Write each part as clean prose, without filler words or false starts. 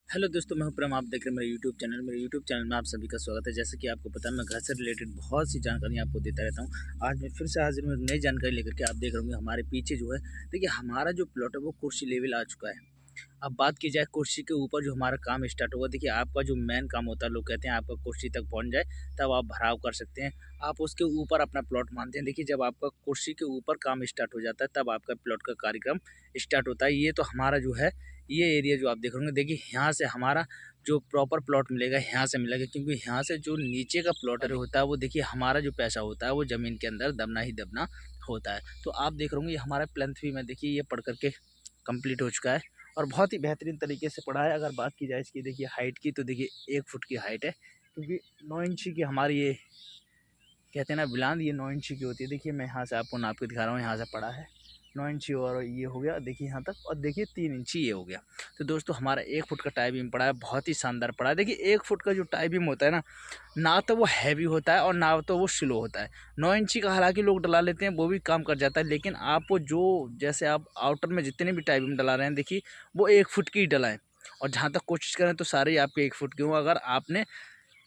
Hello दोस्तों, मैं हूं प्रेम। आप देख रहे हैं मेरे यूट्यूब चैनल में आप सभी का स्वागत है। जैसे कि आपको पता है, मैं घर से रिलेटेड बहुत सी जानकारी आपको देता रहता हूं। आज मैं फिर से हाजिर हूं एक नई जानकारी लेकर के। आप देख रहे होंगे हमारे पीछे जो है, देखिए हमारा जो प्लॉट है वो कुर्सी लेवल आ चुका है। अब बात की जाए कुर्सी के ऊपर जो हमारा काम स्टार्ट होगा, देखिए आपका जो मेन काम होता है, लोग कहते हैं आपका कुर्सी तक पहुंच जाए तब आप भराव कर सकते हैं। आप उसके ऊपर अपना प्लॉट मानते हैं। देखिए जब आपका कुर्सी के ऊपर काम स्टार्ट हो जाता है तब आपका प्लॉट का कार्यक्रम स्टार्ट होता है। ये तो हमारा जो है, ये एरिया जो आप देख रहे होंगे, देखिए यहाँ से हमारा जो प्रॉपर प्लॉट मिलेगा यहाँ से मिलेगा, क्योंकि यहाँ से जो नीचे का प्लॉटर होता है वो देखिए हमारा जो पैसा होता है वो ज़मीन के अंदर दबना ही दबना होता है। तो आप देख रहे होंगे ये हमारा प्लेंथ भी मैं देखिए ये पढ़ करके कंप्लीट हो चुका है और बहुत ही बेहतरीन तरीके से पढ़ा है। अगर बात की जाए इसकी देखिए हाइट की, तो देखिए 1 फुट की हाइट है, क्योंकि 9 इंची की हमारी ये कहते हैं ना बिलांद, ये 9 इंची की होती है। देखिए मैं यहाँ से आपको नाप के दिखा रहा हूँ, यहाँ से पड़ा है 9 इंची और ये हो गया देखिए यहाँ तक, और देखिए 3 इंची ये हो गया। तो दोस्तों हमारा 1 फुट का टाई बीम पड़ा है, बहुत ही शानदार पड़ा है। देखिए 1 फुट का जो टाई बीम होता है ना तो वो हैवी होता है और ना तो वो स्लो होता है। 9 इंची का हालांकि लोग डला लेते हैं, वो भी काम कर जाता है, लेकिन आप जो जैसे आप आउटर में जितने भी टाई बीम डला रहे हैं देखिए वो 1 फुट की ही डलाएं। और जहाँ तक कोशिश करें तो सारे ही आपके 1 फुट के हों। अगर आपने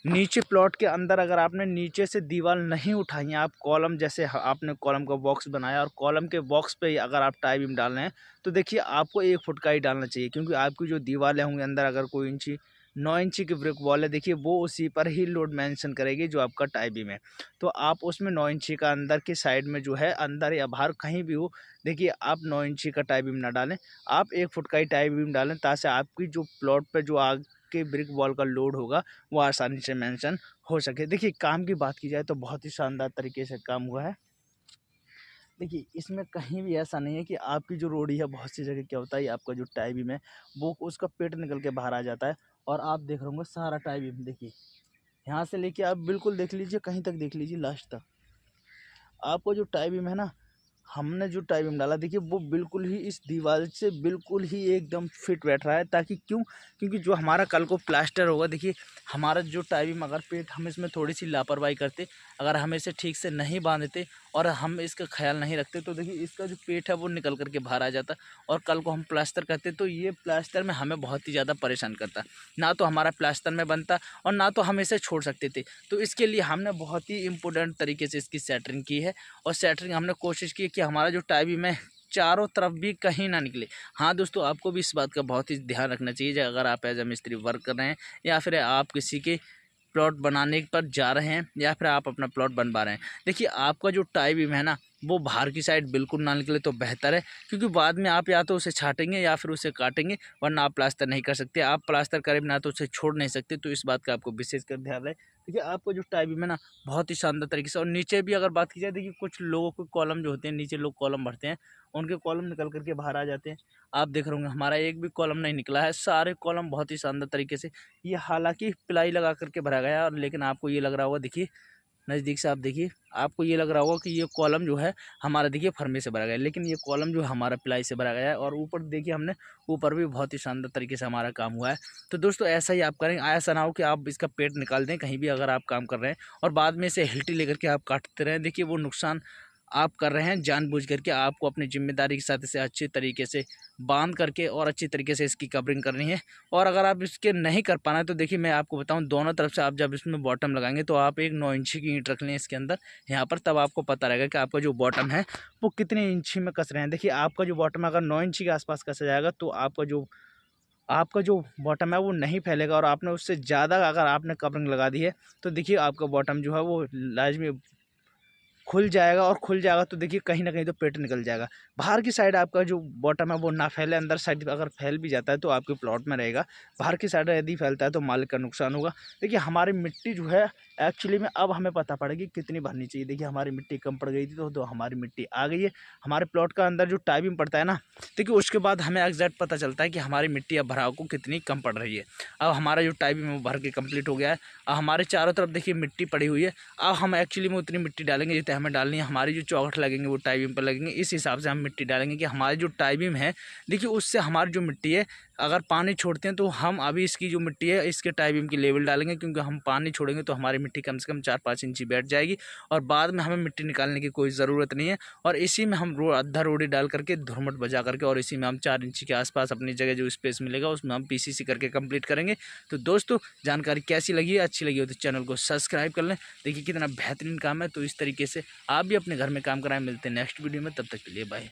नीचे प्लॉट के अंदर अगर आपने नीचे से दीवार नहीं उठाई है, आप कॉलम जैसे आपने कॉलम का बॉक्स बनाया और कॉलम के बॉक्स पे ही अगर आप टाई बीम डाल रहे हैं तो देखिए आपको 1 फुट का ही डालना चाहिए, क्योंकि आपकी जो दीवारें होंगी अंदर अगर कोई इंची 9 इंची की ब्रिक वॉल है, देखिए वो उसी पर ही लोड मेंशन करेगी जो आपका टाई बीम है। तो आप उसमें 9 इंची का अंदर की साइड में जो है, अंदर या बाहर कहीं भी हो, देखिए आप 9 इंची का टाई बीम ना डालें, आप 1 फुट का ही टाई बीम डालें, ताकि आपकी जो प्लॉट पे जो आग के ब्रिक वॉल का लोड होगा वो आसानी से मेंशन हो सके। देखिए काम की बात की जाए तो बहुत ही शानदार तरीके से काम हुआ है। देखिए इसमें कहीं भी ऐसा नहीं है कि आपकी जो रोड़ी है, बहुत सी जगह क्या होता है आपका जो टाई बीम है वो उसका पेट निकल के बाहर आ जाता है। और आप देख रहे होंगे सारा टाई बीम देखिए यहाँ से लेके आप बिल्कुल देख लीजिए, कहीं तक देख लीजिए लास्ट तक आपको जो टाई बीम है ना, हमने जो टाई बीम डाला देखिए वो बिल्कुल ही इस दीवार से बिल्कुल ही एकदम फिट बैठ रहा है। ताकि क्यों, क्योंकि जो हमारा कल को प्लास्टर होगा, देखिए हमारा जो टाई बीम अगर पेट हम इसमें थोड़ी सी लापरवाही करते, अगर हम इसे ठीक से नहीं बांधते और हम इसका ख्याल नहीं रखते, तो देखिए इसका जो पेट है वो निकल करके बाहर आ जाता और कल को हम प्लास्टर करते तो ये प्लास्टर में हमें बहुत ही ज़्यादा परेशान करता। ना तो हमारा प्लास्टर में बनता और ना तो हम इसे छोड़ सकते थे। तो इसके लिए हमने बहुत ही इम्पोर्टेंट तरीके से इसकी सेटरिंग की है और सेटरिंग हमने कोशिश की कि हमारा जो टाई बीम है चारों तरफ भी कहीं ना निकले। हाँ दोस्तों, आपको भी इस बात का बहुत ही ध्यान रखना चाहिए अगर आप एज अ मिस्त्री वर्क कर रहे हैं या फिर आप किसी के प्लॉट बनाने पर जा रहे हैं या फिर आप अपना प्लॉट बनवा रहे हैं। देखिए आपका जो टाई बीम है ना वो बाहर की साइड बिल्कुल ना निकले तो बेहतर है, क्योंकि बाद में आप या तो उसे छाटेंगे या फिर उसे काटेंगे, वरना आप प्लास्टर नहीं कर सकते। आप प्लास्टर करें ना तो उसे छोड़ नहीं सकते। तो इस बात का आपको विशेष कर ध्यान रहे। देखिए आपको जो टाई बीम है ना बहुत ही शानदार तरीके से, और नीचे भी अगर बात की जाए, देखिए कुछ लोगों के कॉलम जो होते हैं, नीचे लोग कॉलम भरते हैं, उनके कॉलम निकल करके बाहर आ जाते हैं। आप देख रहे होंगे हमारा एक भी कॉलम नहीं निकला है, सारे कॉलम बहुत ही शानदार तरीके से, ये हालांकि प्लाई लगा करके भरा गया है, लेकिन आपको ये लग रहा होगा, देखिए नज़दीक से आप देखिए, आपको ये लग रहा होगा कि ये कॉलम जो है हमारा देखिए फरमे से भरा गया है, लेकिन ये कॉलम जो है हमारा प्लाई से भरा गया है। और ऊपर देखिए हमने ऊपर भी बहुत ही शानदार तरीके से हमारा काम हुआ है। तो दोस्तों ऐसा ही आप करेंगे, ऐसा ना हो कि आप इसका पेट निकाल दें कहीं भी अगर आप काम कर रहे हैं और बाद में इसे हिल्टी लेकर के आप काटते रहें। देखिए वो नुकसान आप कर रहे हैं जानबूझ करके। आपको अपनी जिम्मेदारी के साथ इसे अच्छे तरीके से बांध करके और अच्छी तरीके से इसकी कवरिंग करनी है। और अगर आप इसके नहीं कर पाना तो देखिए मैं आपको बताऊं, दोनों तरफ से आप जब इसमें बॉटम लगाएंगे तो आप एक 9 इंची की ईंट रख लें इसके अंदर यहाँ पर, तब आपको पता रहेगा कि आपका जो बॉटम है वो कितने इंची में कस रहे हैं। देखिए आपका जो बॉटम अगर 9 इंची के आसपास कसा जाएगा तो आपका जो बॉटम है वो नहीं फैलेगा, और आपने उससे ज़्यादा अगर आपने कवरिंग लगा दी है तो देखिए आपका बॉटम जो है वो लाजमी खुल जाएगा तो देखिए कहीं ना कहीं तो पेट निकल जाएगा। बाहर की साइड आपका जो बॉटम है वो ना फैले, अंदर साइड अगर फैल भी जाता है तो आपके प्लॉट में रहेगा। बाहर की साइड यदि फैलता है तो मालिक का नुकसान होगा। देखिए हमारी मिट्टी जो है एक्चुअली में अब हमें पता पड़ेगी कितनी भरनी चाहिए। देखिए हमारी मिट्टी कम पड़ गई थी तो हमारी मिट्टी आ गई है। हमारे प्लॉट का अंदर जो टाई बीम पड़ता है ना, देखिए उसके बाद हमें एग्जैक्ट पता चलता है कि हमारी मिट्टी अब भराव को कितनी कम पड़ रही है। अब हमारा जो टाई बीम है वो भर के कम्प्लीट हो गया है। अब हमारे चारों तरफ देखिए मिट्टी पड़ी हुई है। अब हम एक्चुअली में उतनी मिट्टी डालेंगे मिट्टी हमें डालनी है, हमारी जो चौखट लगेंगे वो टाई बीम पर लगेंगे, इस हिसाब से हम मिट्टी डालेंगे कि हमारी जो टाई बीम है, देखिए उससे हमारी जो मिट्टी है अगर पानी छोड़ते हैं तो हम अभी इसकी जो मिट्टी है इसके टाई बीम की लेवल डालेंगे, क्योंकि हम पानी छोड़ेंगे तो हमारी मिट्टी कम से कम 4-5 इंची बैठ जाएगी और बाद में हमें मिट्टी निकालने की कोई ज़रूरत नहीं है। और इसी में हम अद्धा रोडी डाल करके धुरमट बजा करके और इसी में हम 4 इंची के आसपास अपनी जगह जो स्पेस मिलेगा उसमें हम पीसीसी करके कंप्लीट करेंगे। तो दोस्तों जानकारी कैसी लगी है, अच्छी लगी हो तो चैनल को सब्सक्राइब कर लें। देखिए कितना बेहतरीन काम है। तो इस तरीके से आप भी अपने घर में काम कराएं। मिलते हैं नेक्स्ट वीडियो में, तब तक के लिए बाय।